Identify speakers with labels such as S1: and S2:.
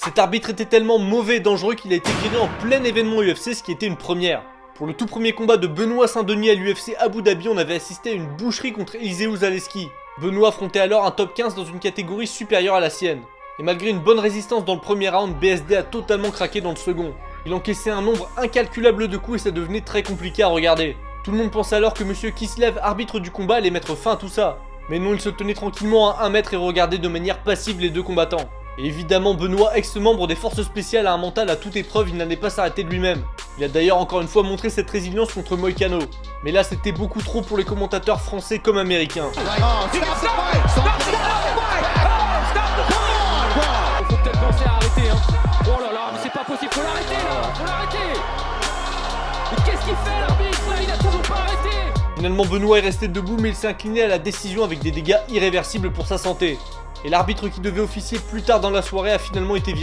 S1: Cet arbitre était tellement mauvais et dangereux qu'il a été viré en plein événement UFC, ce qui était une première. Pour le tout premier combat de Benoît Saint-Denis à l'UFC Abu Dhabi, on avait assisté à une boucherie contre Eliseu Zaleski. Benoît affrontait alors un top 15 dans une catégorie supérieure à la sienne. Et malgré une bonne résistance dans le premier round, BSD a totalement craqué dans le second. Il encaissait un nombre incalculable de coups et ça devenait très compliqué à regarder. Tout le monde pensait alors que Monsieur Kislev, arbitre du combat, allait mettre fin à tout ça. Mais non, il se tenait tranquillement à 1 mètre et regardait de manière passive les deux combattants. Et évidemment, Benoît, ex-membre des forces spéciales, a un mental à toute épreuve, il n'allait pas s'arrêter de lui-même. Il a d'ailleurs encore une fois montré cette résilience contre Moïcano. Mais là, c'était beaucoup trop pour les commentateurs français comme américains.
S2: Faut peut-être penser à arrêter, hein. Oh là là, mais c'est pas possible, faut l'arrêter là, faut l'arrêter. Mais qu'est-ce qu'il fait l'arbitre là, il a toujours pas arrêté.
S1: Finalement, Benoît est resté debout, mais il s'est incliné à la décision avec des dégâts irréversibles pour sa santé. Et l'arbitre qui devait officier plus tard dans la soirée a finalement été viré.